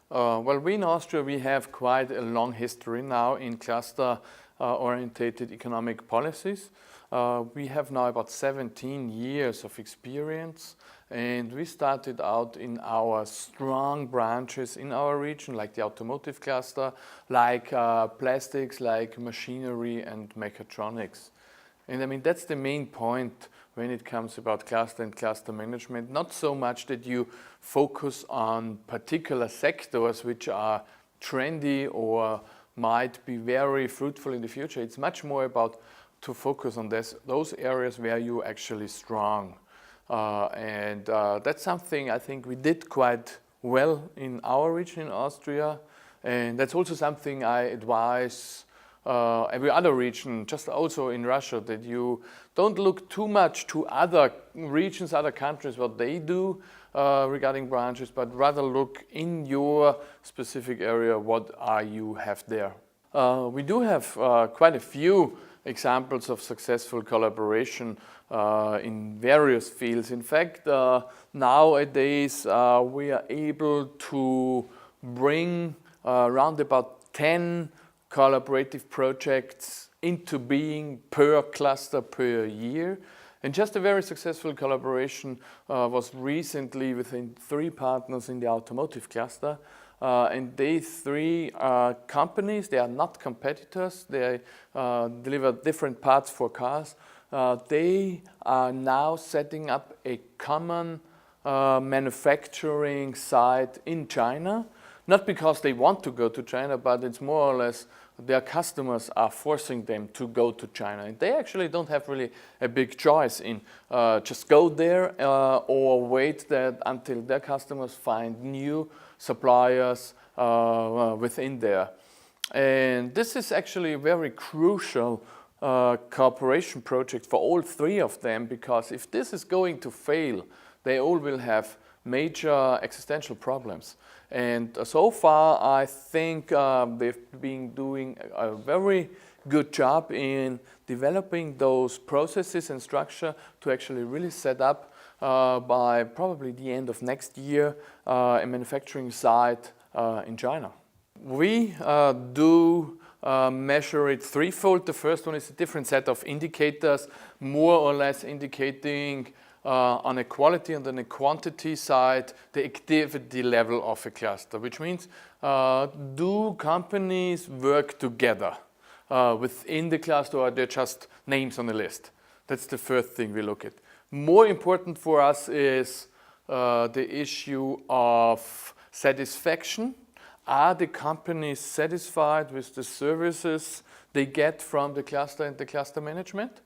Well, we in Austria, we have quite a long history now in cluster-orientated economic policies. We have now about 17 years of experience, and we started out in our strong branches in our region, like the automotive cluster, like plastics, like machinery and mechatronics. And I mean, that's the main point when it comes about cluster and cluster management. Not so much that you focus on particular sectors which are trendy or might be very fruitful in the future. It's much more about to focus on those areas where you're actually strong. That's something I think we did quite well in our region in Austria. And that's also something I advise every other region, just also in Russia, that you don't look too much to other regions, other countries, what they do regarding branches, but rather look in your specific area, what you have there. We do have quite a few examples of successful collaboration in various fields. In fact, nowadays we are able to bring around about 10 collaborative projects into being per cluster per year. And just a very successful collaboration was recently within 3 partners in the automotive cluster. And these 3 companies, they are not competitors, they deliver different parts for cars. They are now setting up a common manufacturing site in China. Not because they want to go to China, but it's more or less their customers are forcing them to go to China. And they actually don't have really a big choice in just go there or wait until their customers find new suppliers within there. And this is actually a very crucial cooperation project for all 3 of them, because if this is going to fail, they all will have major existential problems. And so far, I think they've been doing a very good job in developing those processes and structure to actually really set up by probably the end of next year a manufacturing site in China. We do measure it threefold. The first one is a different set of indicators, more or less indicating on a quality and on a quantity side, the activity level of a cluster, which means do companies work together within the cluster, or are they just names on the list? That's the first thing we look at. More important for us is the issue of satisfaction. Are the companies satisfied with the services they get from the cluster and the cluster management?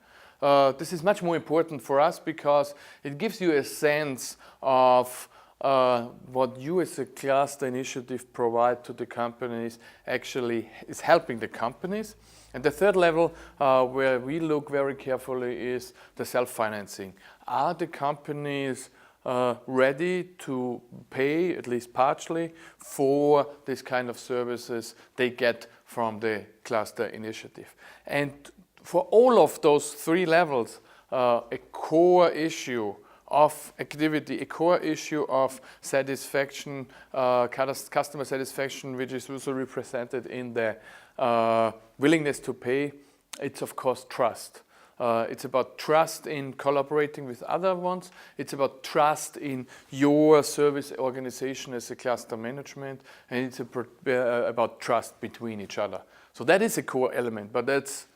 This is much more important for us because it gives you a sense of what you as a cluster initiative provide to the companies actually is helping the companies. And the third level where we look very carefully is the self-financing. Are the companies ready to pay, at least partially, for this kind of services they get from the cluster initiative? And for all of those 3 levels, a core issue of activity, a core issue of satisfaction, customer satisfaction, which is also represented in the willingness to pay, it's of course trust. It's about trust in collaborating with other ones. It's about trust in your service organization as a cluster management, and it's about trust between each other. So that is a core element, but that's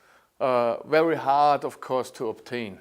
very hard, of course, to obtain.